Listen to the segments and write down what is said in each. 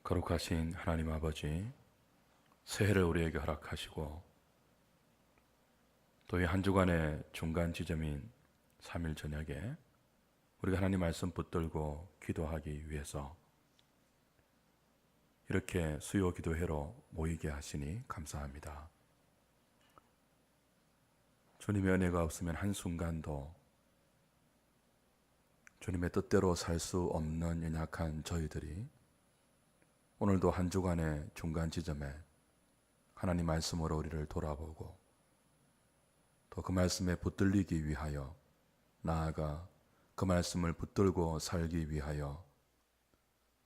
거룩하신 하나님 아버지, 새해를 우리에게 허락하시고 또 이 한 주간의 중간 지점인 3일 저녁에 우리가 하나님 말씀 붙들고 기도하기 위해서 이렇게 수요 기도회로 모이게 하시니 감사합니다. 주님의 은혜가 없으면 한순간도 주님의 뜻대로 살 수 없는 연약한 저희들이 오늘도 한 주간의 중간 지점에 하나님 말씀으로 우리를 돌아보고 또 그 말씀에 붙들리기 위하여 나아가 그 말씀을 붙들고 살기 위하여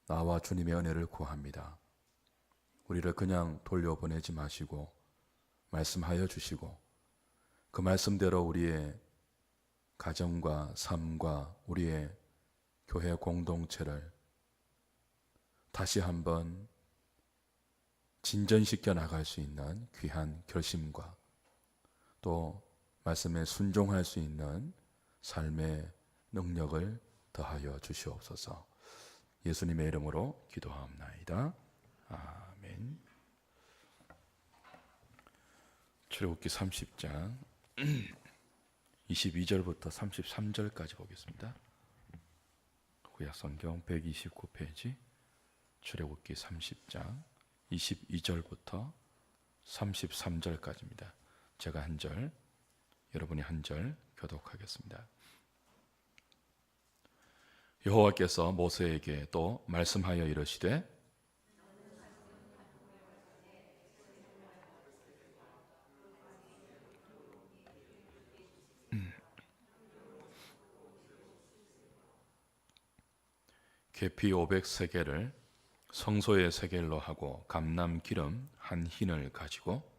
나와 주님의 은혜를 구합니다. 우리를 그냥 돌려보내지 마시고 말씀하여 주시고 그 말씀대로 우리의 가정과 삶과 우리의 교회 공동체를 다시 한번 진전시켜 나갈 수 있는 귀한 결심과 또 말씀에 순종할 수 있는 삶의 능력을 더하여 주시옵소서. 예수님의 이름으로 기도하옵나이다. 아멘. 출애굽기 30장 22절부터 33절까지 보겠습니다. 구약성경 129페이지 출애굽기 30장 22절부터 33절까지입니다. 제가 한 절, 여러분이 한 절 교독하겠습니다. 여호와께서 모세에게 또 말씀하여 이르시되 계피 500세겔을 성소의 세겔로 하고 감람 기름 한 흰을 가지고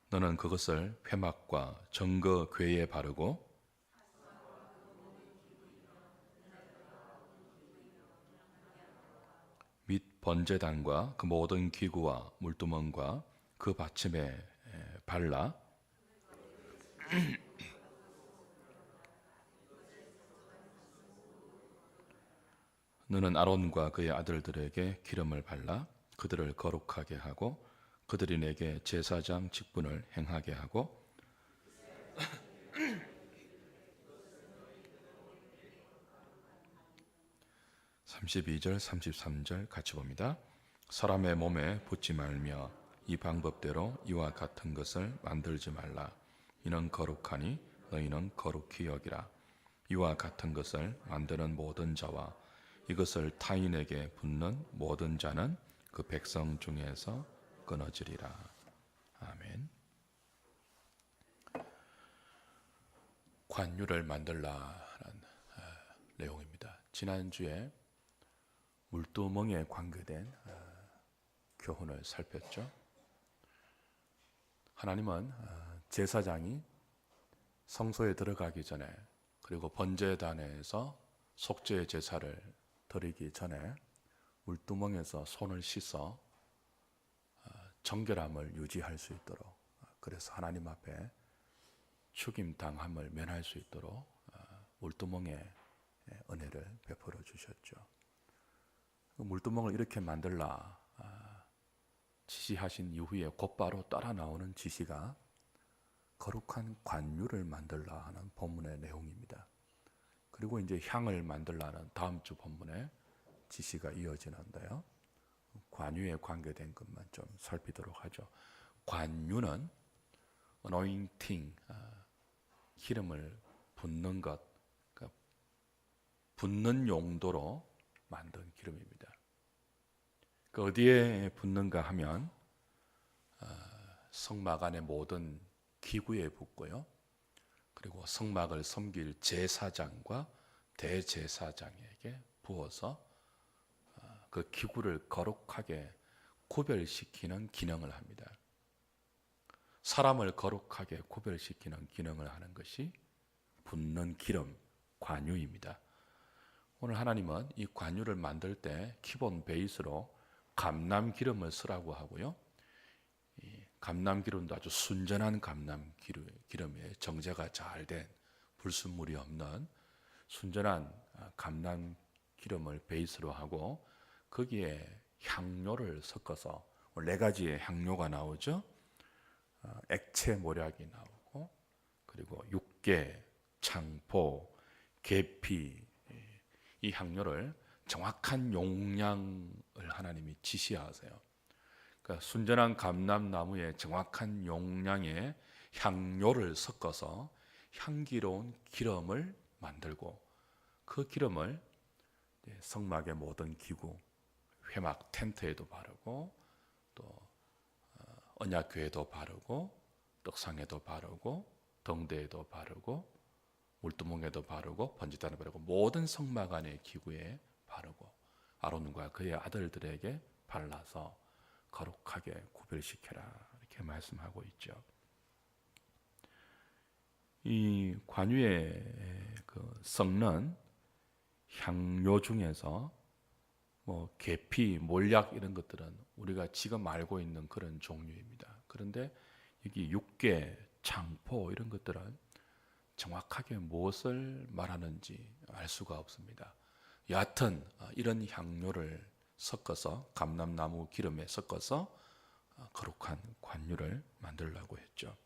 너는 그것을 회막과 정거 궤에 바르고 및 번제단과 그 모든 기구와 물두멍과 그 받침에 발라 너는 아론과 그의 아들들에게 기름을 발라 그들을 거룩하게 하고 그들이 내게 제사장 직분을 행하게 하고 32절 33절 같이 봅니다. 사람의 몸에 붓지 말며 이 방법대로 이와 같은 것을 만들지 말라. 이는 거룩하니 너희는 거룩히 여기라. 이와 같은 것을 만드는 모든 자와 이것을 타인에게 붓는 모든 자는 그 백성 중에서 끊어지리라. 아멘. 관유를 만들라는 내용입니다. 지난주에 물두멍에 관계된 교훈을 살폈죠. 하나님은 제사장이 성소에 들어가기 전에 그리고 번제단에서 속죄 제사를 드리기 전에 물두멍에서 손을 씻어 정결함을 유지할 수 있도록, 그래서 하나님 앞에 죽임당함을 면할 수 있도록 물두멍에 은혜를 베풀어 주셨죠. 물두멍을 이렇게 만들라 지시하신 이후에 곧바로 따라 나오는 지시가 거룩한 관유를 만들라 하는 본문의 내용입니다. 그리고 이제 향을 만들라는 다음 주 본문의 지시가 이어지는데요. 관유에 관계된 것만 좀 살피도록 하죠. 관유는 anointing, 기름을 붓는 것, 그러니까 붓는 용도로 만든 기름입니다. 그 어디에 붓는가 하면 성막 안의 모든 기구에 붓고요. 그리고 성막을 섬길 제사장과 대제사장에게 부어서 그 기구를 거룩하게 구별시키는 기능을 합니다. 사람을 거룩하게 구별시키는 기능을 하는 것이 붓는 기름, 관유입니다. 오늘 하나님은 이 관유를 만들 때 기본 베이스로 감람 기름을 쓰라고 하고요. 감람 기름도 아주 순전한 감람 기름에 정제가 잘 된 불순물이 없는 순전한 감람 기름을 베이스로 하고 거기에 향료를 섞어서 네 가지의 향료가 나오죠. 액체 모략이 나오고 그리고 육개, 창포, 계피, 이 향료를 정확한 용량을 하나님이 지시하세요. 그러니까 순전한 감람나무에 정확한 용량의 향료를 섞어서 향기로운 기름을 만들고 그 기름을 성막의 모든 기구, 회막 텐트에도 바르고 또 언약궤에도 바르고 떡상에도 바르고 덩대에도 바르고 물두멍에도 바르고 번제단에 바르고 모든 성막 안의 기구에 바르고 아론과 그의 아들들에게 발라서 거룩하게 구별시켜라 이렇게 말씀하고 있죠. 이 관유에 섞는 향료 중에서 뭐 계피, 몰약 이런 것들은 우리가 지금 알고 있는 그런 종류입니다. 그런데 여기 육개, 창포 이런 것들은 정확하게 무엇을 말하는지 알 수가 없습니다. 여하튼 이런 향료를 섞어서 감람나무 기름에 섞어서 거룩한 관유를 만들려고 했죠.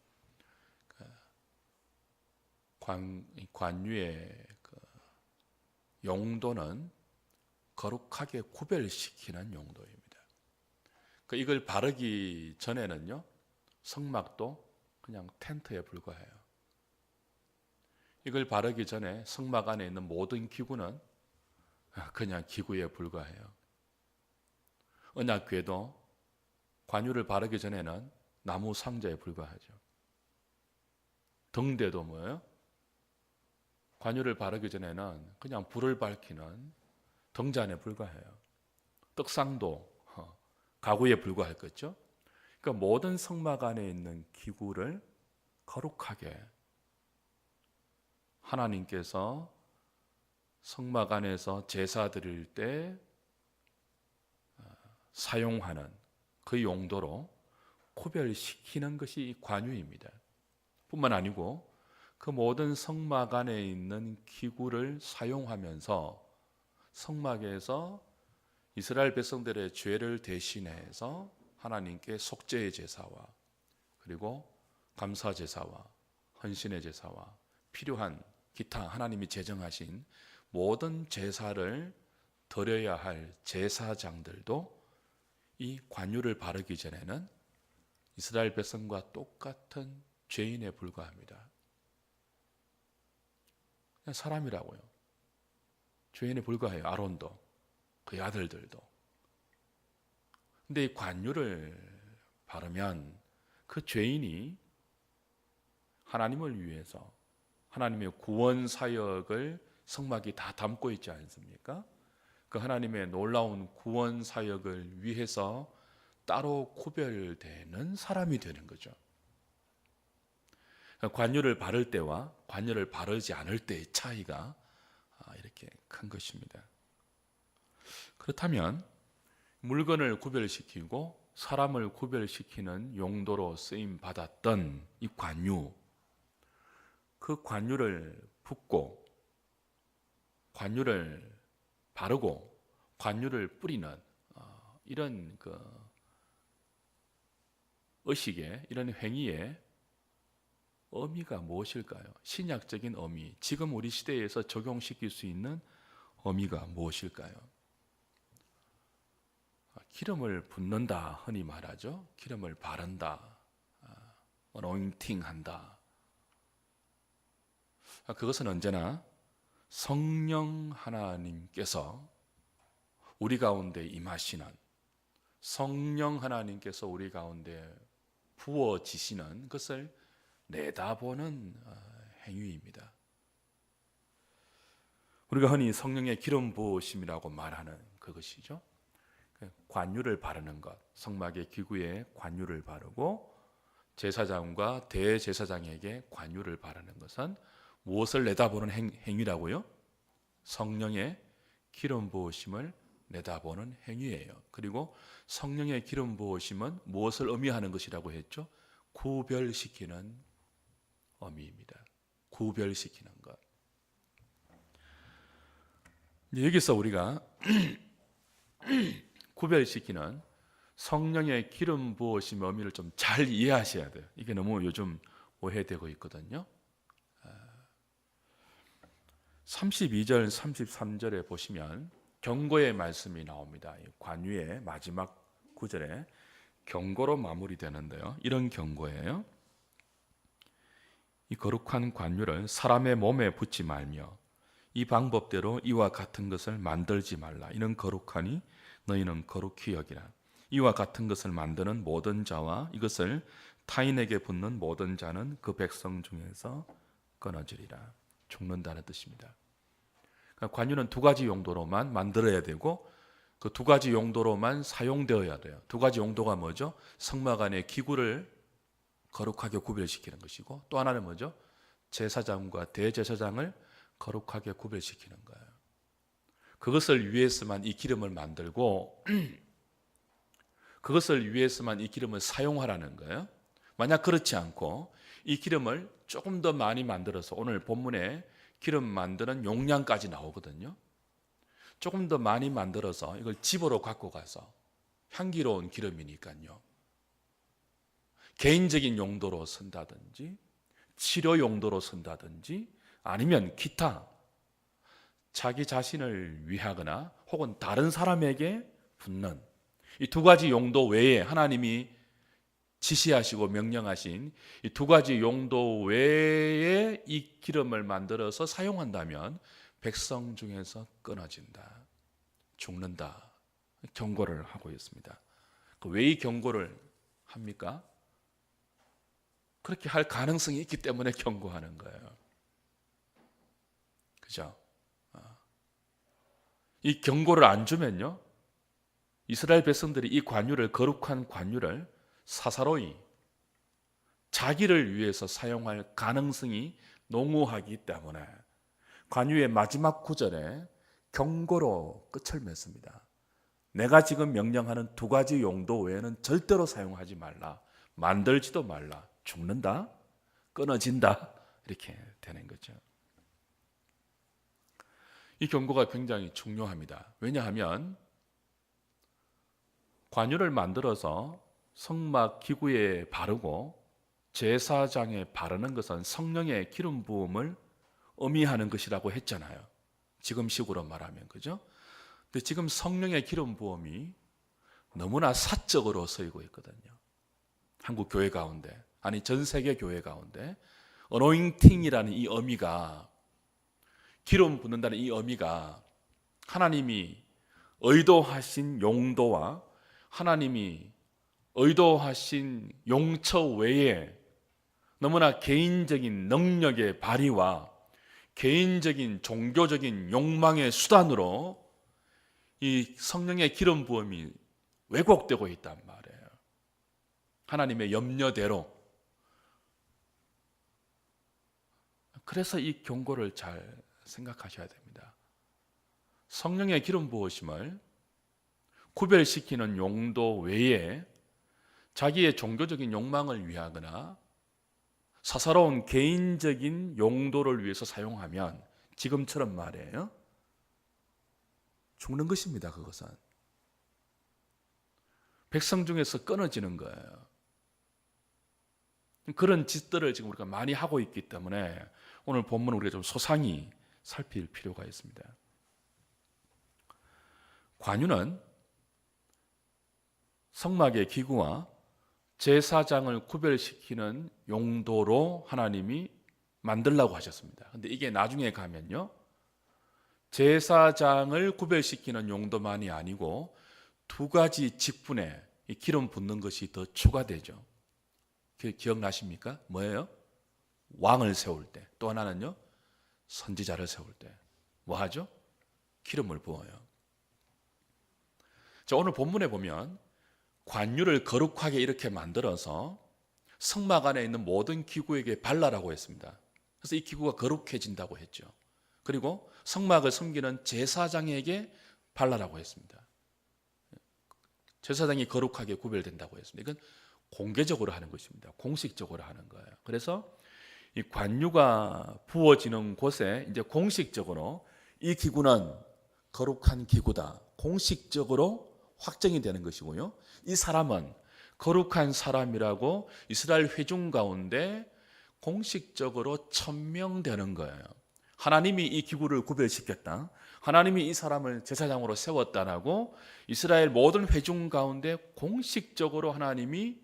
관유의 용도는 거룩하게 구별시키는 용도입니다. 이걸 바르기 전에는요, 성막도 그냥 텐트에 불과해요. 이걸 바르기 전에 성막 안에 있는 모든 기구는 그냥 기구에 불과해요. 언약궤도 관유를 바르기 전에는 나무 상자에 불과하죠. 등대도 뭐예요? 관유를 바르기 전에는 그냥 불을 밝히는 등잔에 불과해요. 떡상도 가구에 불과했겠죠. 그러니까 모든 성막 안에 있는 기구를 거룩하게 하나님께서 성막 안에서 제사 드릴 때 사용하는 그 용도로 구별시키는 것이 이 관유입니다. 뿐만 아니고 그 모든 성막 안에 있는 기구를 사용하면서 성막에서 이스라엘 백성들의 죄를 대신해서 하나님께 속죄의 제사와 그리고 감사 제사와 헌신의 제사와 필요한 기타 하나님이 제정하신 모든 제사를 드려야 할 제사장들도 이 관유를 바르기 전에는 이스라엘 백성과 똑같은 죄인에 불과합니다. 그냥 사람이라고요. 죄인에 불과해요. 아론도 그의 아들들도. 근데 이 관유를 바르면 그 죄인이 하나님을 위해서 하나님의 구원 사역을 성막이 다 담고 있지 않습니까? 그 하나님의 놀라운 구원 사역을 위해서 따로 구별되는 사람이 되는 거죠. 관유를 바를 때와 관유를 바르지 않을 때의 차이가 이렇게 큰 것입니다. 그렇다면 물건을 구별시키고 사람을 구별시키는 용도로 쓰임 받았던 이 관유, 그 관유를 붓고 관유를 바르고 관유를 뿌리는 이런 의식의 이런 행위의 의미가 무엇일까요? 신약적인 의미, 지금 우리 시대에서 적용시킬 수 있는 의미가 무엇일까요? 기름을 붓는다 흔히 말하죠. 기름을 바른다, 어노인팅한다. 그것은 언제나 성령 하나님께서 우리 가운데 임하시는, 성령 하나님께서 우리 가운데 부어지시는 것을 내다보는 행위입니다. 우리가 흔히 성령의 기름 부으심이라고 말하는 그것이죠. 관유를 바르는 것, 성막의 기구에 관유를 바르고 제사장과 대제사장에게 관유를 바르는 것은 무엇을 내다보는 행위라고요? 성령의 기름 부으심을 내다보는 행위예요. 그리고 성령의 기름 부으심은 무엇을 의미하는 것이라고 했죠? 구별시키는 의미입니다. 구별시키는 것. 여기서 우리가 구별시키는 성령의 기름 부으심 의미를 좀 잘 이해하셔야 돼요. 이게 너무 요즘 오해되고 있거든요. 32절, 33절에 보시면 경고의 말씀이 나옵니다. 관유의 마지막 구절에 경고로 마무리되는데요. 이런 경고예요. 이 거룩한 관유를 사람의 몸에 붓지 말며 이 방법대로 이와 같은 것을 만들지 말라. 이는 거룩하니 너희는 거룩히 여기라. 이와 같은 것을 만드는 모든 자와 이것을 타인에게 붓는 모든 자는 그 백성 중에서 끊어지리라. 죽는다는 뜻입니다. 그러니까 관유는 두 가지 용도로만 만들어야 되고 그 두 가지 용도로만 사용되어야 돼요. 두 가지 용도가 뭐죠? 성막 안의 기구를 거룩하게 구별시키는 것이고 또 하나는 뭐죠? 제사장과 대제사장을 거룩하게 구별시키는 거예요. 그것을 위해서만 이 기름을 만들고 그것을 위해서만 이 기름을 사용하라는 거예요. 만약 그렇지 않고 이 기름을 조금 더 많이 만들어서 오늘 본문에 기름 만드는 용량까지 나오거든요. 조금 더 많이 만들어서 이걸 집으로 갖고 가서 향기로운 기름이니까요. 개인적인 용도로 쓴다든지 치료 용도로 쓴다든지 아니면 기타 자기 자신을 위하거나 혹은 다른 사람에게 붓는 이 두 가지 용도 외에 하나님이 지시하시고 명령하신 이 두 가지 용도 외에 이 기름을 만들어서 사용한다면 백성 중에서 끊어진다, 죽는다 경고를 하고 있습니다. 왜 이 경고를 합니까? 그렇게 할 가능성이 있기 때문에 경고하는 거예요. 그죠? 이 경고를 안 주면요, 이스라엘 백성들이 이 관유를, 거룩한 관유를 사사로이 자기를 위해서 사용할 가능성이 농후하기 때문에 관유의 마지막 구절에 경고로 끝을 맺습니다. 내가 지금 명령하는 두 가지 용도 외에는 절대로 사용하지 말라. 만들지도 말라. 죽는다, 끊어진다, 이렇게 되는 거죠. 이 경고가 굉장히 중요합니다. 왜냐하면 관유를 만들어서 성막 기구에 바르고 제사장에 바르는 것은 성령의 기름 부음을 의미하는 것이라고 했잖아요. 지금식으로 말하면, 그죠? 근데 지금 성령의 기름 부음이 너무나 사적으로 쓰이고 있거든요. 한국 교회 가운데, 아니 전 세계 교회 가운데 어노잉팅이라는 이 의미가, 기름 붓는다는 이 의미가 하나님이 의도하신 용도와 하나님이 의도하신 용처 외에 너무나 개인적인 능력의 발휘와 개인적인 종교적인 욕망의 수단으로 이 성령의 기름 부음이 왜곡되고 있단 말이에요. 하나님의 염려대로. 그래서 이 경고를 잘 생각하셔야 됩니다. 성령의 기름 부으심을 구별시키는 용도 외에 자기의 종교적인 욕망을 위하거나 사사로운 개인적인 용도를 위해서 사용하면 지금처럼 말이에요, 죽는 것입니다. 그것은 백성 중에서 끊어지는 거예요. 그런 짓들을 지금 우리가 많이 하고 있기 때문에 오늘 본문을 우리가 좀 소상히 살필 필요가 있습니다. 관유는 성막의 기구와 제사장을 구별시키는 용도로 하나님이 만들라고 하셨습니다. 그런데 이게 나중에 가면요, 제사장을 구별시키는 용도만이 아니고 두 가지 직분에 이 기름 붓는 것이 더 추가되죠. 기억나십니까? 뭐예요? 왕을 세울 때, 또 하나는요, 선지자를 세울 때 뭐 하죠? 기름을 부어요. 자, 오늘 본문에 보면 관유를 거룩하게 이렇게 만들어서 성막 안에 있는 모든 기구에게 발라라고 했습니다. 그래서 이 기구가 거룩해진다고 했죠. 그리고 성막을 섬기는 제사장에게 발라라고 했습니다. 제사장이 거룩하게 구별된다고 했습니다. 이건 공개적으로 하는 것입니다. 공식적으로 하는 거예요. 그래서 이 관유가 부어지는 곳에 이제 공식적으로 이 기구는 거룩한 기구다, 공식적으로 확정이 되는 것이고요. 이 사람은 거룩한 사람이라고 이스라엘 회중 가운데 공식적으로 천명되는 거예요. 하나님이 이 기구를 구별시켰다, 하나님이 이 사람을 제사장으로 세웠다라고 이스라엘 모든 회중 가운데 공식적으로 하나님이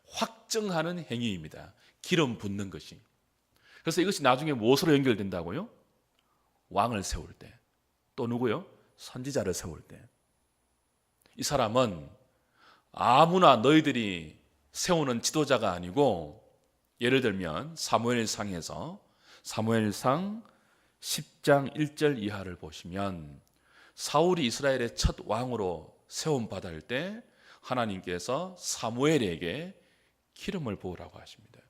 확정하는 행위입니다. 기름 붓는 것이. 그래서 이것이 나중에 무엇으로 연결된다고요? 왕을 세울 때, 또 누구요? 선지자를 세울 때. 이 사람은 아무나 너희들이 세우는 지도자가 아니고, 예를 들면 사무엘상에서 사무엘상 10장 1절 이하를 보시면 사울이 이스라엘의 첫 왕으로 세움 받을 때 하나님께서 사무엘에게 기름을 부으라고 하십니다.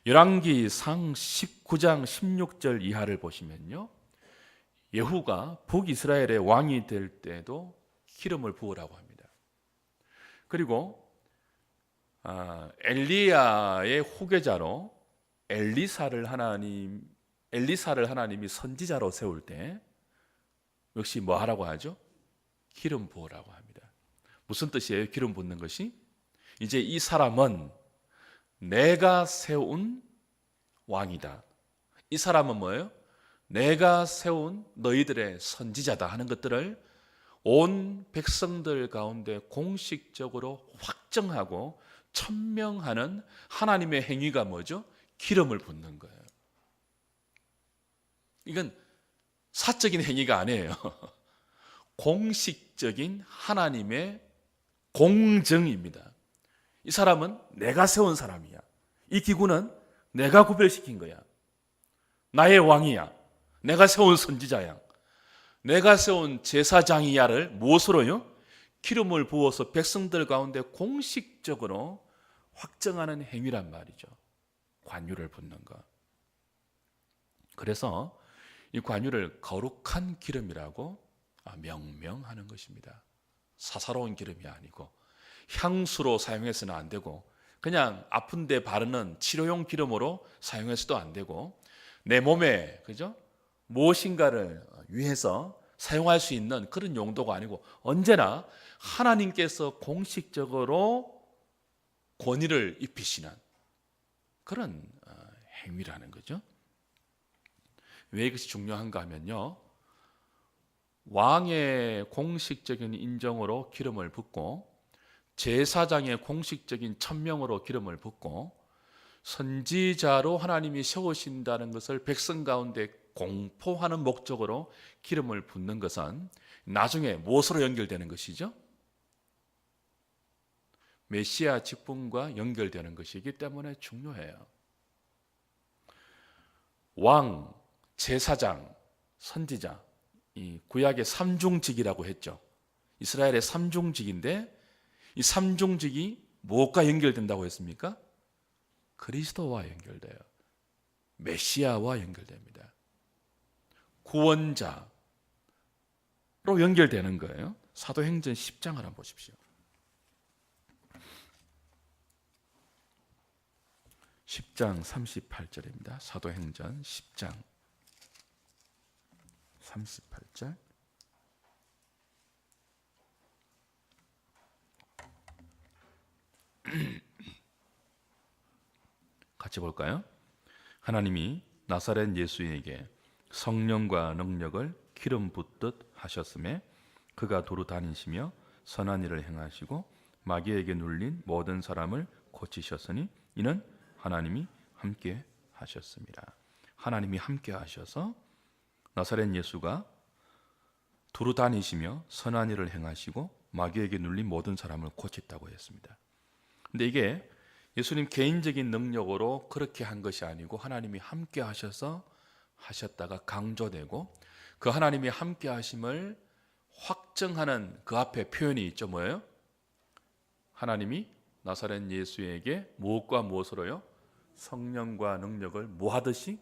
열왕기상 19장 16절 이하를 보시면요, 예후가 북이스라엘의 왕이 될 때도 기름을 부으라고 합니다. 그리고 엘리야의 후계자로 엘리사를 하나님이 선지자로 세울 때 역시 뭐 하라고 하죠? 기름 부으라고 합니다. 무슨 뜻이에요? 기름 붓는 것이? 이제 이 사람은 내가 세운 왕이다, 이 사람은 뭐예요? 내가 세운 너희들의 선지자다 하는 것들을 온 백성들 가운데 공식적으로 확정하고 천명하는 하나님의 행위가 뭐죠? 기름을 붓는 거예요. 이건 사적인 행위가 아니에요. 공식적인 하나님의 공정입니다. 이 사람은 내가 세운 사람이야. 이 기구는 내가 구별시킨 거야. 나의 왕이야. 내가 세운 선지자야. 내가 세운 제사장이야를 무엇으로요? 기름을 부어서 백성들 가운데 공식적으로 확정하는 행위란 말이죠. 관유를 붓는 것. 그래서 이 관유를 거룩한 기름이라고 명명하는 것입니다. 사사로운 기름이 아니고 향수로 사용해서는 안 되고, 그냥 아픈 데 바르는 치료용 기름으로 사용해서도 안 되고, 내 몸에 그죠? 무엇인가를 위해서 사용할 수 있는 그런 용도가 아니고 언제나 하나님께서 공식적으로 권위를 입히시는 그런 행위라는 거죠. 왜 이것이 중요한가 하면요, 왕의 공식적인 인정으로 기름을 붓고 제사장의 공식적인 천명으로 기름을 붓고 선지자로 하나님이 세우신다는 것을 백성 가운데 공포하는 목적으로 기름을 붓는 것은 나중에 무엇으로 연결되는 것이죠? 메시아 직분과 연결되는 것이기 때문에 중요해요. 왕, 제사장, 선지자, 이 구약의 삼중직이라고 했죠. 이스라엘의 삼중직인데 이 삼중직이 무엇과 연결된다고 했습니까? 그리스도와 연결돼요. 메시아와 연결됩니다. 구원자로 연결되는 거예요. 사도행전 10장을 한번 보십시오. 10장 38절입니다. 사도행전 10장 38절. 같이 볼까요? 하나님이 나사렛 예수에게 성령과 능력을 기름 붓듯 하셨음에 그가 두루 다니시며 선한 일을 행하시고 마귀에게 눌린 모든 사람을 고치셨으니 이는 하나님이 함께 하셨습니다. 하나님이 함께 하셔서 나사렛 예수가 두루 다니시며 선한 일을 행하시고 마귀에게 눌린 모든 사람을 고쳤다고 했습니다. 근데 이게 예수님 개인적인 능력으로 그렇게 한 것이 아니고 하나님이 함께 하셔서 하셨다가 강조되고, 그 하나님이 함께 하심을 확정하는 그 앞에 표현이 있죠. 뭐예요? 하나님이 나사렛 예수에게 무엇과 무엇으로요? 성령과 능력을 뭐 하듯이?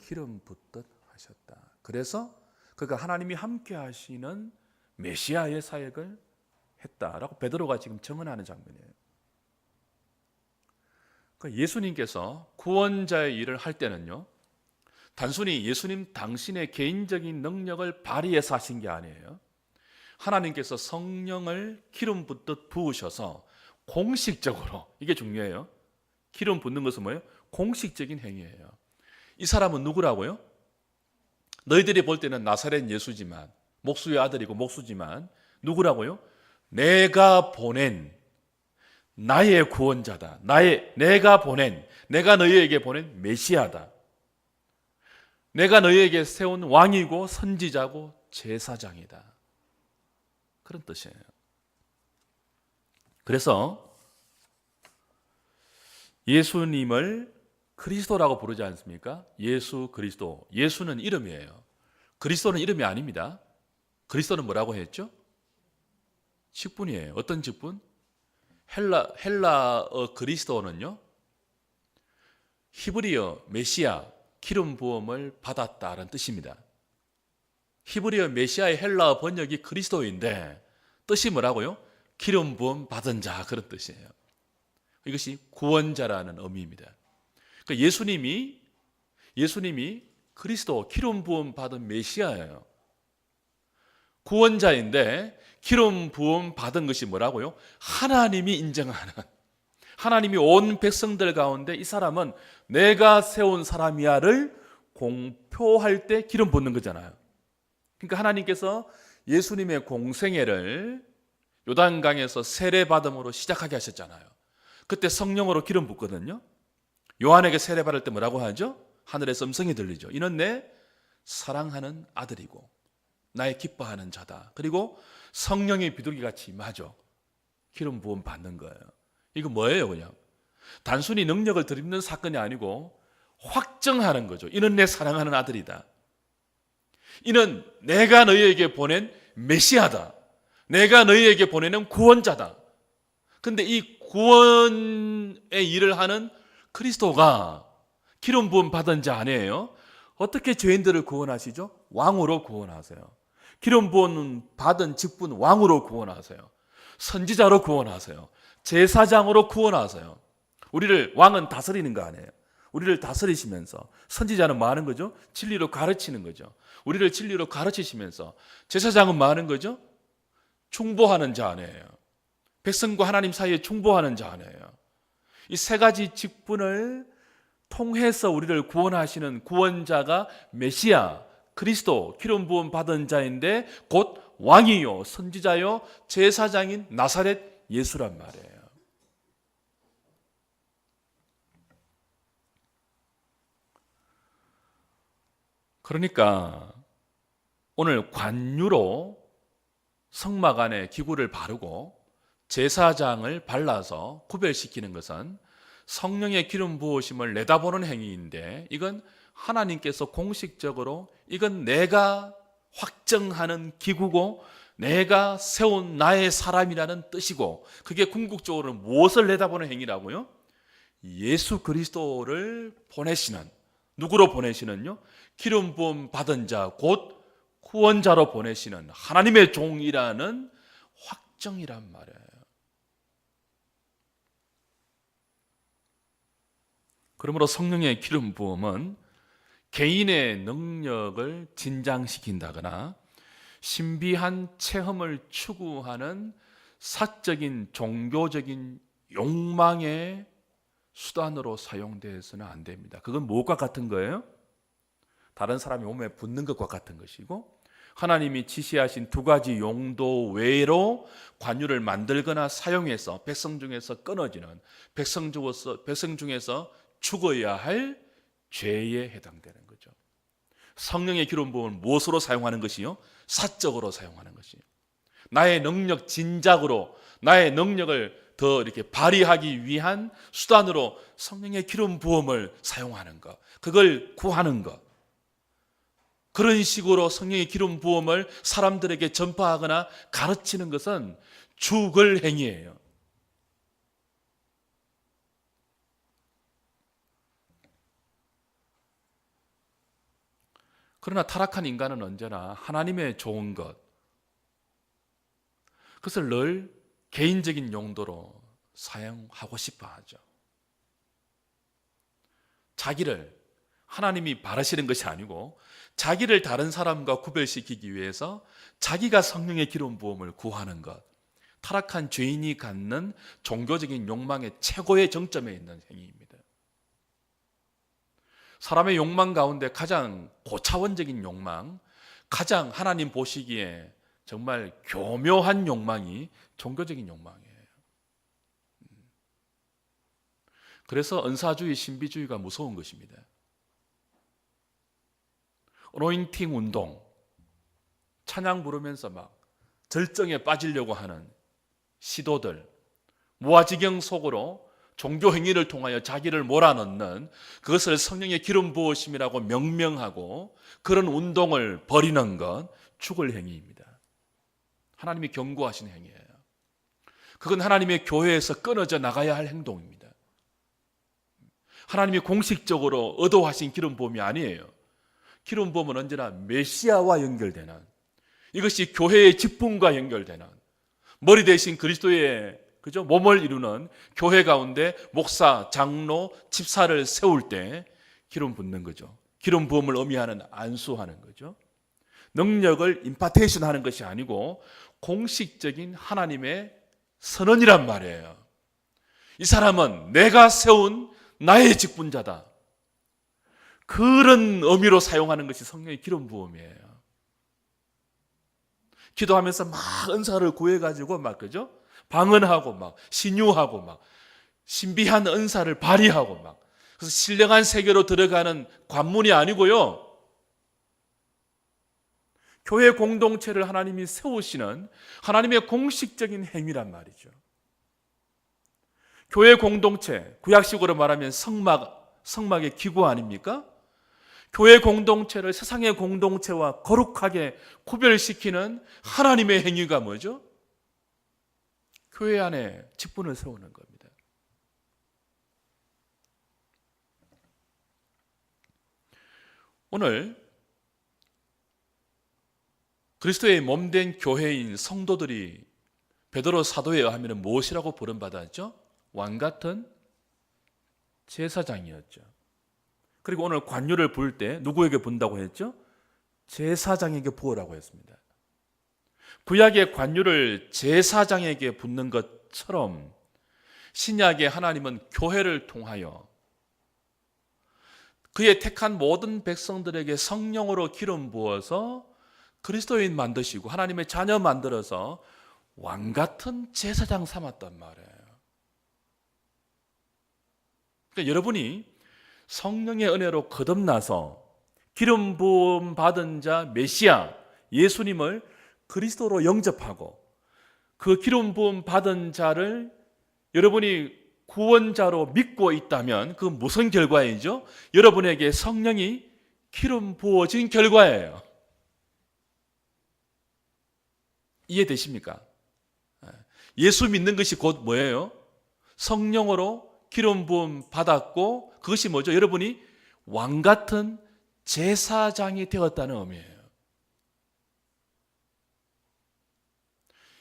기름 붓듯 하셨다. 그래서 그러니까 하나님이 함께 하시는 메시아의 사역을 했다라고 베드로가 지금 증언하는 장면이에요. 그러니까 예수님께서 구원자의 일을 할 때는요, 단순히 예수님 당신의 개인적인 능력을 발휘해서 하신 게 아니에요. 하나님께서 성령을 기름 붓듯 부으셔서 공식적으로, 이게 중요해요. 기름 붓는 것은 뭐예요? 공식적인 행위예요. 이 사람은 누구라고요? 너희들이 볼 때는 나사렛 예수지만, 목수의 아들이고 목수지만 누구라고요? 내가 보낸 나의 구원자다. 내가 너희에게 보낸 메시아다. 내가 너희에게 세운 왕이고 선지자고 제사장이다. 그런 뜻이에요. 그래서 예수님을 그리스도라고 부르지 않습니까? 예수 그리스도. 예수는 이름이에요. 그리스도는 이름이 아닙니다. 그리스도는 뭐라고 했죠? 직분이에요. 어떤 직분? 헬라어 그리스도는요, 히브리어 메시아, 기름 부음을 받았다는 뜻입니다. 히브리어 메시아의 헬라어 번역이 그리스도인데 뜻이 뭐라고요? 기름 부음 받은 자, 그런 뜻이에요. 이것이 구원자라는 의미입니다. 그러니까 예수님이 그리스도, 기름 부음 받은 메시아예요. 구원자인데 기름 부음 받은 것이 뭐라고요? 하나님이 인정하는, 하나님이 온 백성들 가운데 이 사람은 내가 세운 사람이야를 공표할 때 기름 붓는 거잖아요. 그러니까 하나님께서 예수님의 공생애를 요단강에서 세례받음으로 시작하게 하셨잖아요. 그때 성령으로 기름 붓거든요. 요한에게 세례받을 때 뭐라고 하죠? 하늘에서 음성이 들리죠. 이는 내 사랑하는 아들이고 나의 기뻐하는 자다. 그리고 성령의 비둘기같이 임하죠. 기름 부음 받는 거예요. 이거 뭐예요? 그냥 단순히 능력을 드리는 사건이 아니고 확정하는 거죠. 이는 내 사랑하는 아들이다. 이는 내가 너희에게 보낸 메시아다. 내가 너희에게 보내는 구원자다. 근데 이 구원의 일을 하는 그리스도가 기름 부음 받은 자 아니에요? 어떻게 죄인들을 구원하시죠? 왕으로 구원하세요. 기름 부음 받은 직분 왕으로 구원하세요. 선지자로 구원하세요. 제사장으로 구원하세요. 우리를, 왕은 다스리는 거 아니에요. 우리를 다스리시면서, 선지자는 뭐 하는 거죠? 진리로 가르치는 거죠. 우리를 진리로 가르치시면서, 제사장은 뭐 하는 거죠? 중보하는 자 아니에요. 백성과 하나님 사이에 중보하는 자 아니에요. 이 세 가지 직분을 통해서 우리를 구원하시는 구원자가 메시아, 그리스도, 기름 부음 받은 자인데 곧 왕이요, 선지자요, 제사장인 나사렛 예수란 말이에요. 그러니까 오늘 관유로 성막 안에 기구를 바르고 제사장을 발라서 구별시키는 것은 성령의 기름 부으심을 내다보는 행위인데, 이건 하나님께서 공식적으로 이건 내가 확정하는 기구고 내가 세운 나의 사람이라는 뜻이고, 그게 궁극적으로 무엇을 내다보는 행위라고요? 예수 그리스도를 보내시는, 누구로 보내시는요? 기름 부음 받은 자, 곧 구원자로 보내시는 하나님의 종이라는 확정이란 말이에요. 그러므로 성령의 기름 부음은 개인의 능력을 진장시킨다거나 신비한 체험을 추구하는 사적인 종교적인 욕망의 수단으로 사용되어서는 안 됩니다. 그건 무엇과 같은 거예요? 다른 사람이 몸에 붙는 것과 같은 것이고, 하나님이 지시하신 두 가지 용도 외로 관유를 만들거나 사용해서 백성 중에서 끊어지는, 백성 중에서 죽어야 할 죄에 해당되는 거죠. 성령의 기름 부음은 무엇으로 사용하는 것이요? 사적으로 사용하는 것이요. 나의 능력 진작으로, 나의 능력을 더 이렇게 발휘하기 위한 수단으로 성령의 기름 부음을 사용하는 것, 그걸 구하는 것. 그런 식으로 성령의 기름 부음을 사람들에게 전파하거나 가르치는 것은 죽을 행위예요. 그러나 타락한 인간은 언제나 하나님의 좋은 것, 그것을 늘 개인적인 용도로 사용하고 싶어 하죠. 자기를 하나님이 바라시는 것이 아니고 자기를 다른 사람과 구별시키기 위해서 자기가 성령의 기름 부음을 구하는 것, 타락한 죄인이 갖는 종교적인 욕망의 최고의 정점에 있는 행위입니다. 사람의 욕망 가운데 가장 고차원적인 욕망, 가장 하나님 보시기에 정말 교묘한 욕망이 종교적인 욕망이에요. 그래서 은사주의, 신비주의가 무서운 것입니다. 어노인팅 운동, 찬양 부르면서 막 절정에 빠지려고 하는 시도들, 무아지경 속으로 종교 행위를 통하여 자기를 몰아넣는, 그것을 성령의 기름 부으심이라고 명명하고 그런 운동을 벌이는 것, 죽을 행위입니다. 하나님이 경고하신 행위예요. 그건 하나님의 교회에서 끊어져 나가야 할 행동입니다. 하나님이 공식적으로 의도하신 기름 부음이 아니에요. 기름 부음은 언제나 메시아와 연결되는, 이것이 교회의 직분과 연결되는, 머리 대신 그리스도의 몸을 이루는 교회 가운데 목사, 장로, 집사를 세울 때 기름 붓는 거죠. 기름 부음을 의미하는 안수하는 거죠. 능력을 임파테이션 하는 것이 아니고 공식적인 하나님의 선언이란 말이에요. 이 사람은 내가 세운 나의 직분자다. 그런 의미로 사용하는 것이 성령의 기름 부음이에요. 기도하면서 막 은사를 구해가지고 막 방언하고 막 신유하고 막 신비한 은사를 발휘하고 막, 그래서 신령한 세계로 들어가는 관문이 아니고요. 교회 공동체를 하나님이 세우시는 하나님의 공식적인 행위란 말이죠. 교회 공동체, 구약식으로 말하면 성막의 기구 아닙니까? 교회 공동체를 세상의 공동체와 거룩하게 구별시키는 하나님의 행위가 뭐죠? 교회 안에 직분을 세우는 겁니다. 오늘 그리스도의 몸된 교회인 성도들이 베드로 사도에 의하면 무엇이라고 부름받았죠? 왕같은 제사장이었죠. 그리고 오늘 관유를 부을 때 누구에게 분다고 했죠? 제사장에게 부으라고 했습니다. 구약의 관유를 제사장에게 붓는 것처럼 신약의 하나님은 교회를 통하여 그의 택한 모든 백성들에게 성령으로 기름 부어서 그리스도인 만드시고 하나님의 자녀 만들어서 왕같은 제사장 삼았단 말이에요. 그러니까 여러분이 성령의 은혜로 거듭나서 기름 부음 받은 자 메시아 예수님을 그리스도로 영접하고 그 기름 부음 받은 자를 여러분이 구원자로 믿고 있다면 그 무슨 결과이죠? 여러분에게 성령이 기름 부어진 결과예요. 이해되십니까? 예수 믿는 것이 곧 뭐예요? 성령으로 기름 부음 받았고 그것이 뭐죠? 여러분이 왕같은 제사장이 되었다는 의미예요.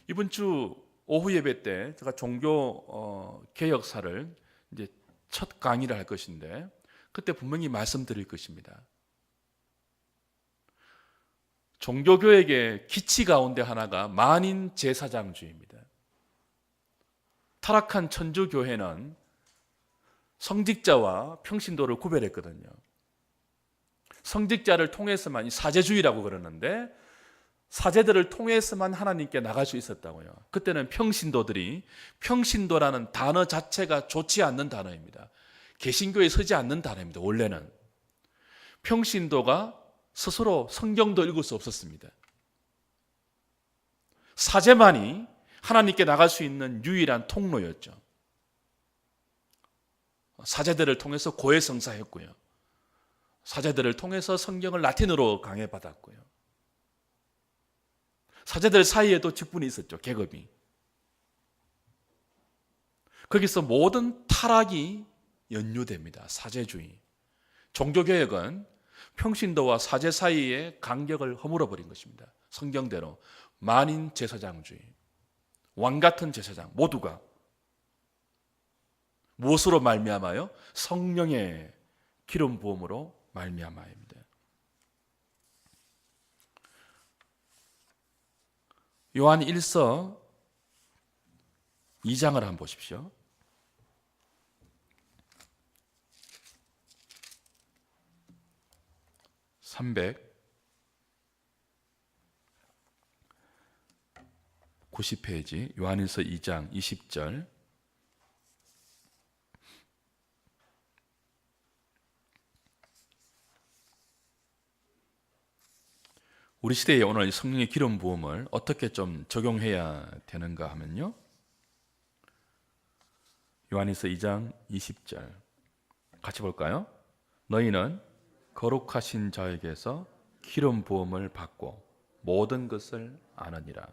이번 주 오후 예배 때 제가 종교 개혁사를 이제 첫 강의를 할 것인데 그때 분명히 말씀드릴 것입니다. 종교교육의 기치 가운데 하나가 만인 제사장주의입니다. 타락한 천주교회는 성직자와 평신도를 구별했거든요. 성직자를 통해서만 사제주의라고 그러는데 사제들을 통해서만 하나님께 나갈 수 있었다고요. 그때는 평신도들이, 평신도라는 단어 자체가 좋지 않는 단어입니다. 개신교에 서지 않는 단어입니다. 원래는 평신도가 스스로 성경도 읽을 수 없었습니다. 사제만이 하나님께 나갈 수 있는 유일한 통로였죠. 사제들을 통해서 고해성사했고요. 사제들을 통해서 성경을 라틴어로 강해받았고요. 사제들 사이에도 직분이 있었죠. 계급이. 거기서 모든 타락이 연루됩니다. 사제주의. 종교개혁은 평신도와 사제 사이의 간격을 허물어 버린 것입니다. 성경대로 만인 제사장주의, 왕 같은 제사장 모두가 무엇으로 말미암아요? 성령의 기름 부음으로 말미암아입니다. 요한 1서 2장을 한번 보십시오. (390페이지) 요한일서 2장 20절. 우리 시대에 오늘 성령의 기름 부음을 어떻게 좀 적용해야 되는가 하면요, 요한일서 2장 20절 같이 볼까요? 너희는 거룩하신 자에게서 기름 부음을 받고 모든 것을 아느니라.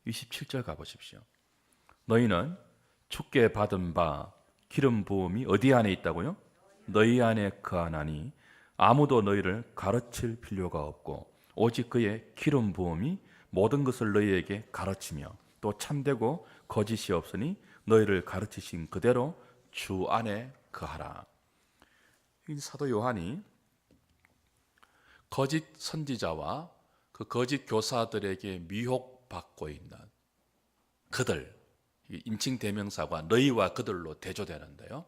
27절 가보십시오. 너희는 주께 받은 바 기름 부음이 어디 안에 있다고요? 너희 안에 거하나니 아무도 너희를 가르칠 필요가 없고 오직 그의 기름 부음이 모든 것을 너희에게 가르치며 또 참되고 거짓이 없으니 너희를 가르치신 그대로 주 안에 거하라. 사도 요한이 거짓 선지자와 그 거짓 교사들에게 미혹받고 있는 그들, 인칭 대명사가 너희와 그들로 대조되는데요,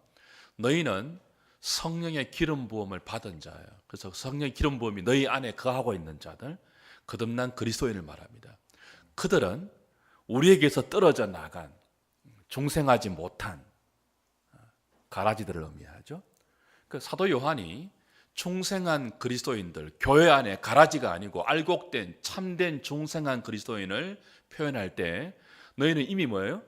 너희는 성령의 기름 부음을 받은 자예요. 그래서 성령의 기름 부음이 너희 안에 거하고 있는 자들, 거듭난 그리스도인을 말합니다. 그들은 우리에게서 떨어져 나간 중생하지 못한 가라지들을 의미하죠. 그 사도 요한이 중생한 그리스도인들, 교회 안에 가라지가 아니고 알곡된 참된 중생한 그리스도인을 표현할 때 너희는 이미 뭐예요?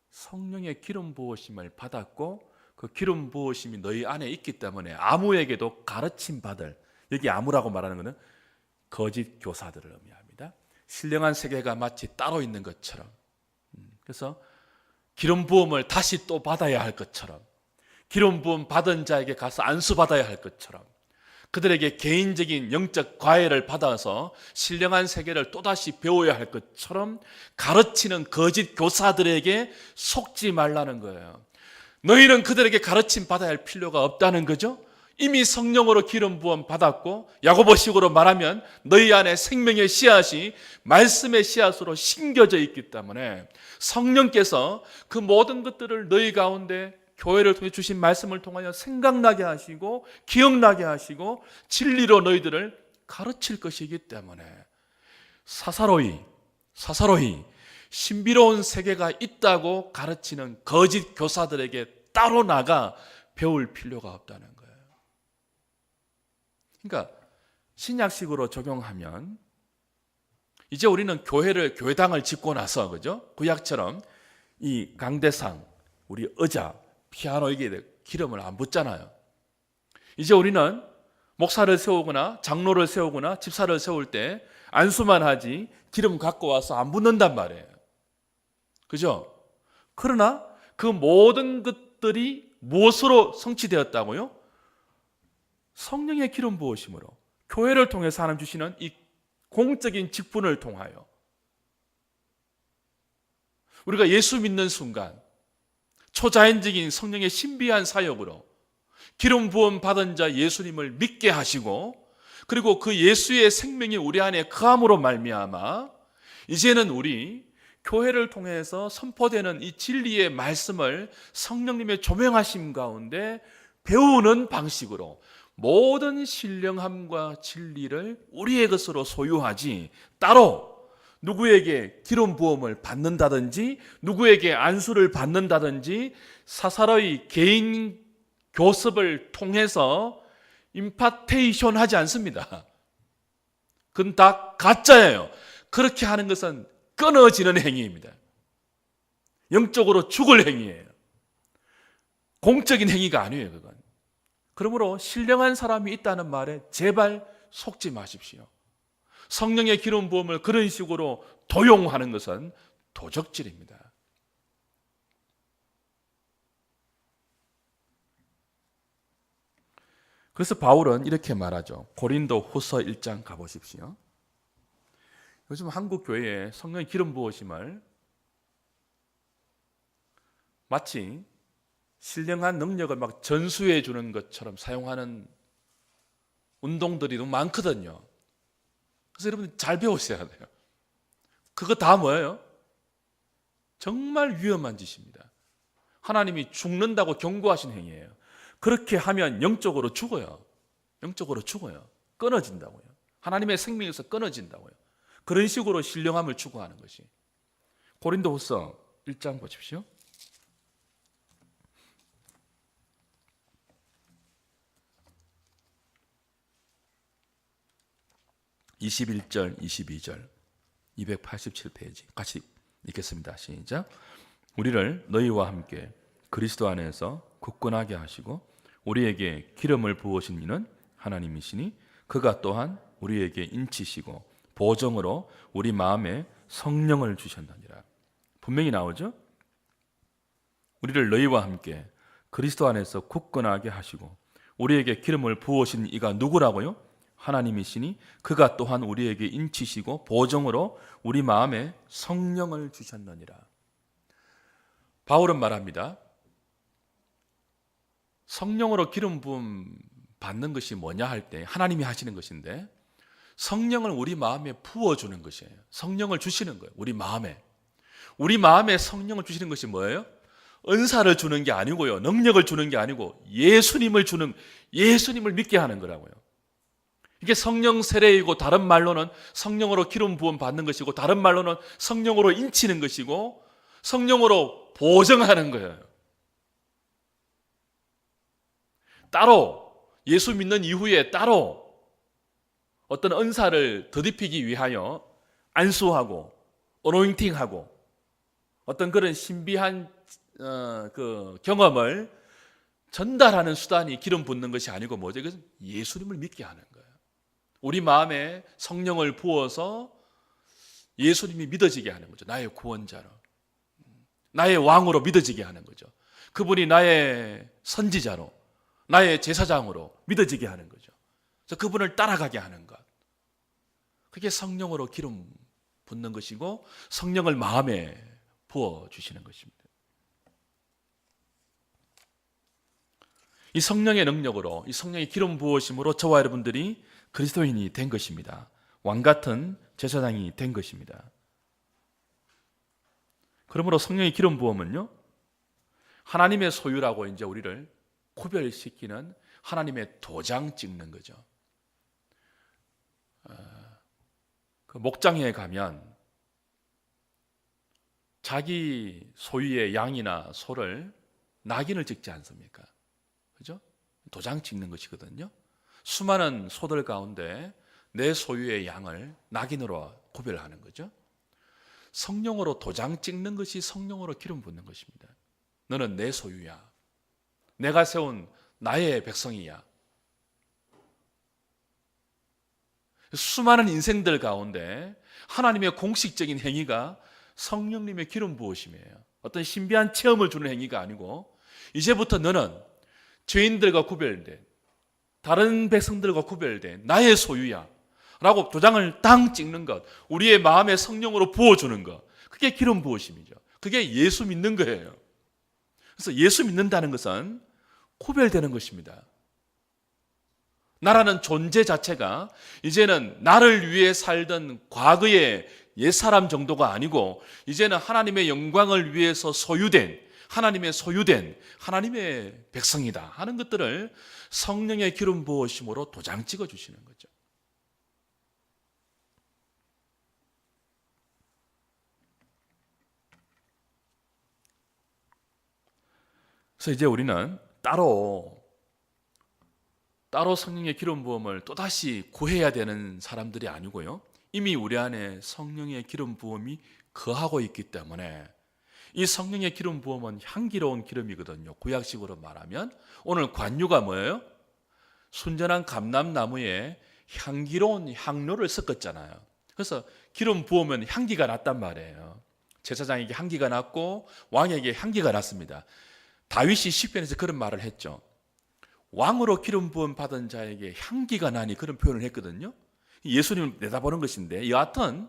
성령의 기름 부으심을 받았고 그 기름 부으심이 너희 안에 있기 때문에 아무에게도 가르침 받을, 여기 아무라고 말하는 것은 거짓 교사들을 의미합니다. 신령한 세계가 마치 따로 있는 것처럼, 그래서 기름 부음을 다시 또 받아야 할 것처럼, 기름 부음 받은 자에게 가서 안수 받아야 할 것처럼, 그들에게 개인적인 영적 과외를 받아서 신령한 세계를 또다시 배워야 할 것처럼 가르치는 거짓 교사들에게 속지 말라는 거예요. 너희는 그들에게 가르침 받아야 할 필요가 없다는 거죠. 이미 성령으로 기름 부음 받았고, 야고보식으로 말하면 너희 안에 생명의 씨앗이 말씀의 씨앗으로 심겨져 있기 때문에 성령께서 그 모든 것들을 너희 가운데 교회를 통해 주신 말씀을 통하여 생각나게 하시고 기억나게 하시고 진리로 너희들을 가르칠 것이기 때문에 사사로이 신비로운 세계가 있다고 가르치는 거짓 교사들에게 따로 나가 배울 필요가 없다는 거예요. 그러니까 신약식으로 적용하면 이제 우리는 교회당을 짓고 나서, 그죠? 구약처럼 이 강대상, 우리 의자, 피아노에게 기름을 안 붓잖아요. 이제 우리는 목사를 세우거나 장로를 세우거나 집사를 세울 때 안수만 하지 기름 갖고 와서 안 붓는단 말이에요. 그죠? 그러나 그 모든 것들이 무엇으로 성취되었다고요? 성령의 기름 부으심으로, 교회를 통해서 하나님 주시는 이 공적인 직분을 통하여 우리가 예수 믿는 순간 초자연적인 성령의 신비한 사역으로 기름 부음 받은 자 예수님을 믿게 하시고, 그리고 그 예수의 생명이 우리 안에 거함으로 말미암아 이제는 우리 교회를 통해서 선포되는 이 진리의 말씀을 성령님의 조명하심 가운데 배우는 방식으로 모든 신령함과 진리를 우리의 것으로 소유하지, 따로 누구에게 기름 부음을 받는다든지 누구에게 안수를 받는다든지 사사로이 개인 교습을 통해서 임파테이션 하지 않습니다. 그건 다 가짜예요. 그렇게 하는 것은 끊어지는 행위입니다. 영적으로 죽을 행위예요. 공적인 행위가 아니에요, 그건. 그러므로 신령한 사람이 있다는 말에 제발 속지 마십시오. 성령의 기름 부음을 그런 식으로 도용하는 것은 도적질입니다. 그래서 바울은 이렇게 말하죠. 고린도 후서 1장 가보십시오. 요즘 한국 교회에 성령의 기름 부으심을 마치 신령한 능력을 막 전수해 주는 것처럼 사용하는 운동들이 너무 많거든요. 그래서 여러분 잘 배우셔야 돼요. 그거 다 뭐예요? 정말 위험한 짓입니다. 하나님이 죽는다고 경고하신 행위예요. 그렇게 하면 영적으로 죽어요. 영적으로 죽어요. 끊어진다고요. 하나님의 생명에서 끊어진다고요. 그런 식으로 신령함을 추구하는 것이. 고린도후서 1장 보십시오. 21절, 22절, 287페이지 같이 읽겠습니다. 시작. 우리를 너희와 함께 그리스도 안에서 굳건하게 하시고 우리에게 기름을 부으신 이는 하나님이시니 그가 또한 우리에게 인치시고 보정으로 우리 마음에 성령을 주셨느니라. 분명히 나오죠? 우리를 너희와 함께 그리스도 안에서 굳건하게 하시고 우리에게 기름을 부으신 이가 누구라고요? 하나님이시니 그가 또한 우리에게 인치시고 보정으로 우리 마음에 성령을 주셨느니라. 바울은 말합니다. 성령으로 기름 부음 받는 것이 뭐냐 할 때 하나님이 하시는 것인데 성령을 우리 마음에 부어주는 것이에요. 성령을 주시는 거예요. 우리 마음에 성령을 주시는 것이 뭐예요? 은사를 주는 게 아니고요. 능력을 주는 게 아니고 예수님을 믿게 하는 거라고요. 이게 성령 세례이고 다른 말로는 성령으로 기름 부음 받는 것이고 다른 말로는 성령으로 인치는 것이고 성령으로 보정하는 거예요. 따로 예수 믿는 이후에 따로 어떤 은사를 덧입히기 위하여 안수하고 어노인팅하고 어떤 그런 신비한 그 경험을 전달하는 수단이 기름 붓는 것이 아니고 뭐죠? 이것은 예수님을 믿게 하는 거예요. 우리 마음에 성령을 부어서 예수님이 믿어지게 하는 거죠. 나의 구원자로, 나의 왕으로 믿어지게 하는 거죠. 그분이 나의 선지자로, 나의 제사장으로 믿어지게 하는 거죠. 그래서 그분을 따라가게 하는 것. 그게 성령으로 기름 붓는 것이고 성령을 마음에 부어주시는 것입니다. 이 성령의 능력으로, 이 성령의 기름 부으심으로 저와 여러분들이 그리스도인이 된 것입니다. 왕같은 제사장이 된 것입니다. 그러므로 성령의 기름 부음은요, 하나님의 소유라고 이제 우리를 구별시키는 하나님의 도장 찍는 거죠. 그 목장에 가면 자기 소유의 양이나 소를 낙인을 찍지 않습니까? 그죠? 도장 찍는 것이거든요. 수많은 소들 가운데 내 소유의 양을 낙인으로 구별하는 거죠. 성령으로 도장 찍는 것이 성령으로 기름 붓는 것입니다. 너는 내 소유야. 내가 세운 나의 백성이야. 수많은 인생들 가운데 하나님의 공식적인 행위가 성령님의 기름 부으심이에요. 어떤 신비한 체험을 주는 행위가 아니고 이제부터 너는 죄인들과 구별된 다른 백성들과 구별된 나의 소유야 라고 도장을 땅 찍는 것, 우리의 마음에 성령으로 부어주는 것, 그게 기름 부으심이죠. 그게 예수 믿는 거예요. 그래서 예수 믿는다는 것은 구별되는 것입니다. 나라는 존재 자체가 이제는 나를 위해 살던 과거의 옛사람 정도가 아니고 이제는 하나님의 영광을 위해서 하나님의 소유된 하나님의 백성이다 하는 것들을 성령의 기름 부으심으로 도장 찍어 주시는 거죠. 그래서 이제 우리는 따로 성령의 기름 부음을 또다시 구해야 되는 사람들이 아니고요. 이미 우리 안에 성령의 기름 부음이 거하고 있기 때문에 이 성령의 기름 부음은 향기로운 기름이거든요. 구약식으로 말하면 오늘 관유가 뭐예요? 순전한 감람나무에 향기로운 향료를 섞었잖아요. 그래서 기름 부으면 향기가 났단 말이에요. 제사장에게 향기가 났고 왕에게 향기가 났습니다. 다윗이 시편에서 그런 말을 했죠. 왕으로 기름 부음 받은 자에게 향기가 나니 그런 표현을 했거든요. 예수님을 내다보는 것인데 여하튼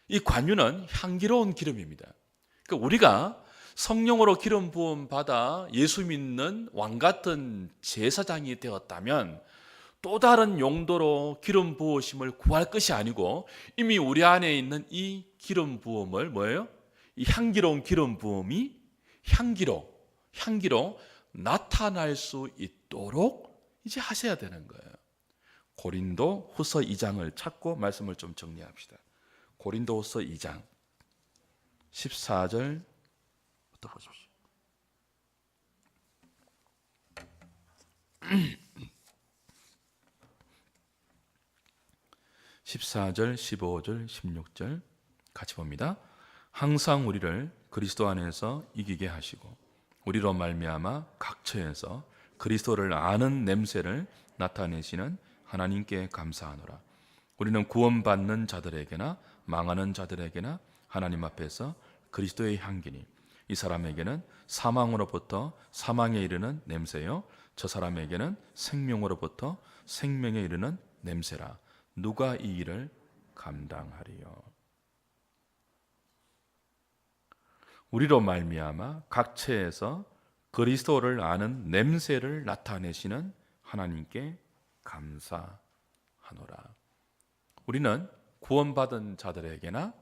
이 관유는 향기로운 기름입니다. 그러니까 우리가 성령으로 기름 부음 받아 예수 믿는 왕 같은 제사장이 되었다면 또 다른 용도로 기름 부으심을 구할 것이 아니고 이미 우리 안에 있는 이 기름 부음을 뭐예요? 이 향기로운 기름 부음이 향기로 나타날 수 있도록 이제 하셔야 되는 거예요. 고린도 후서 2장을 찾고 말씀을 좀 정리합시다. 고린도 후서 2장 14절부터 보십시오. 14절, 15절, 16절 같이 봅니다. 항상 우리를 그리스도 안에서 이기게 하시고 우리로 말미암아 각처에서 그리스도를 아는 냄새를 나타내시는 하나님께 감사하노라. 우리는 구원받는 자들에게나 망하는 자들에게나 하나님 앞에서 그리스도의 향기니 이 사람에게는 사망으로부터 사망에 이르는 냄새요 저 사람에게는 생명으로부터 생명에 이르는 냄새라. 누가 이 일을 감당하리요? 우리로 말미암아 각처에서 그리스도를 아는 냄새를 나타내시는 하나님께 감사하노라. 우리는 구원받은 자들에게나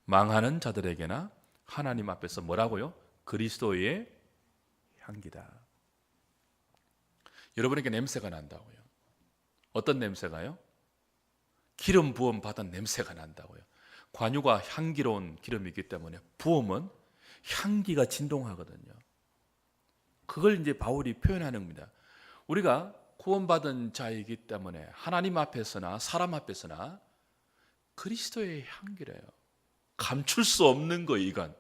망하는 자들에게나 하나님 앞에서 뭐라고요? 그리스도의 향기다. 여러분에게 냄새가 난다고요. 어떤 냄새가요? 기름 부음 받은 냄새가 난다고요. 관유가 향기로운 기름이기 때문에 부음은 향기가 진동하거든요. 그걸 이제 바울이 표현하는 겁니다. 우리가 구원받은 자이기 때문에 하나님 앞에서나 사람 앞에서나 그리스도의 향기래요. 감출 수 없는 거 이건.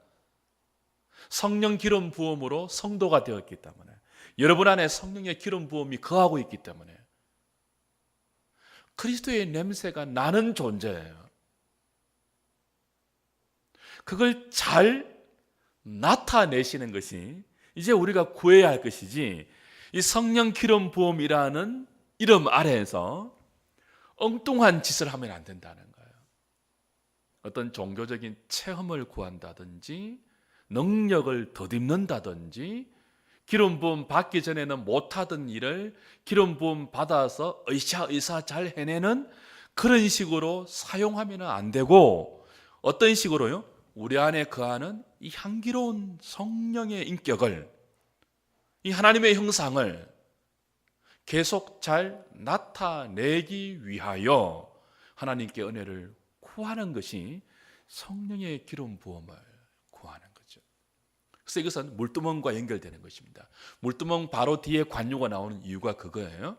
성령 기름 부음으로 성도가 되었기 때문에 여러분 안에 성령의 기름 부음이 거하고 있기 때문에 그리스도의 냄새가 나는 존재예요. 그걸 잘 나타내시는 것이 이제 우리가 구해야 할 것이지 이 성령 기름 부음이라는 이름 아래에서 엉뚱한 짓을 하면 안 된다는 거예요. 어떤 종교적인 체험을 구한다든지 능력을 덧입는다든지 기름 부음 받기 전에는 못하던 일을 기름 부음 받아서 의사 잘 해내는 그런 식으로 사용하면 안 되고 어떤 식으로요? 우리 안에 거하는 이 향기로운 성령의 인격을 이 하나님의 형상을 계속 잘 나타내기 위하여 하나님께 은혜를 구하는 것이 성령의 기름 부음을 구하는 거죠. 그래서 이것은 물두멍과 연결되는 것입니다. 물두멍 바로 뒤에 관유가 나오는 이유가 그거예요.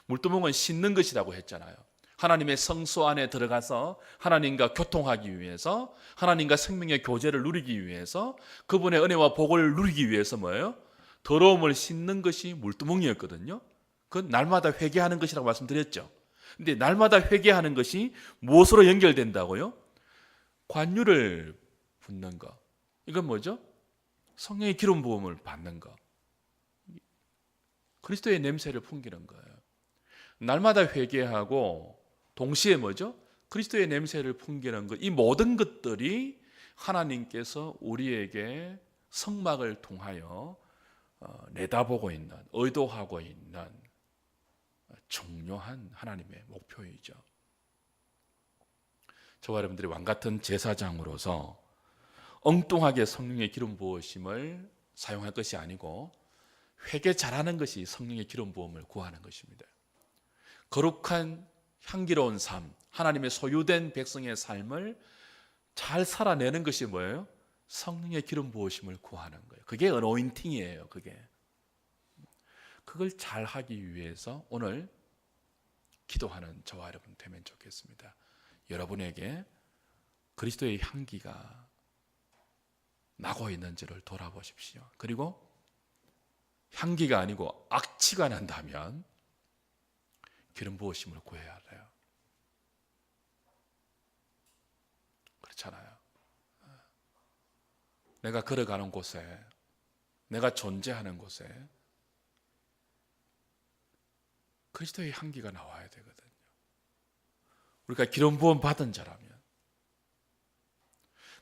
물두멍은 씻는 것이라고 했잖아요. 하나님의 성소 안에 들어가서 하나님과 교통하기 위해서 하나님과 생명의 교제를 누리기 위해서 그분의 은혜와 복을 누리기 위해서 뭐예요? 더러움을 씻는 것이 물두멍이었거든요. 그건 날마다 회개하는 것이라고 말씀드렸죠. 근데 날마다 회개하는 것이 무엇으로 연결된다고요? 관유를 붓는 것. 이건 뭐죠? 성령의 기름 부음을 받는 것. 그리스도의 냄새를 풍기는 거예요. 날마다 회개하고 동시에 뭐죠? 그리스도의 냄새를 풍기는 것. 이 모든 것들이 하나님께서 우리에게 성막을 통하여 내다보고 있는, 의도하고 있는 중요한 하나님의 목표이죠. 저와 여러분들이 왕같은 제사장으로서 엉뚱하게 성령의 기름 부으심을 사용할 것이 아니고 회개 잘하는 것이 성령의 기름 부음을 구하는 것입니다. 거룩한 향기로운 삶, 하나님의 소유된 백성의 삶을 잘 살아내는 것이 뭐예요? 성령의 기름 부으심을 구하는 거예요. 그게 어노인팅이에요. 그걸 잘 하기 위해서 오늘 기도하는 저와 여러분 되면 좋겠습니다. 여러분에게 그리스도의 향기가 나고 있는지를 돌아보십시오. 그리고 향기가 아니고 악취가 난다면 기름 부으심을 구해야 돼요. 그렇잖아요. 내가 걸어가는 곳에, 내가 존재하는 곳에 그리스도의 향기가 나와야 되거든요. 우리가 기름 부음 받은 자라면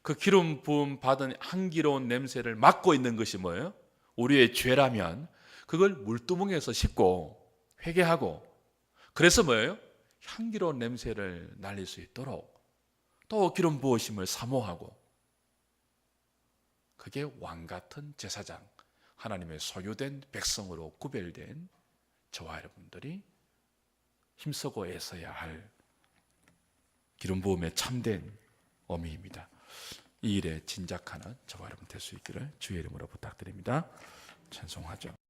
그 기름 부음 받은 향기로운 냄새를 맡고 있는 것이 뭐예요? 우리의 죄라면 그걸 물두멍에서 씻고 회개하고, 그래서 뭐예요? 향기로운 냄새를 날릴 수 있도록 또 기름 부으심을 사모하고, 그게 왕같은 제사장, 하나님의 소유된 백성으로 구별된 저와 여러분들이 힘쓰고 애써야 할 기름 부음의 참된 의미입니다. 이 일에 진작하는 저와 여러분 될 수 있기를 주의 이름으로 부탁드립니다. 찬송하죠.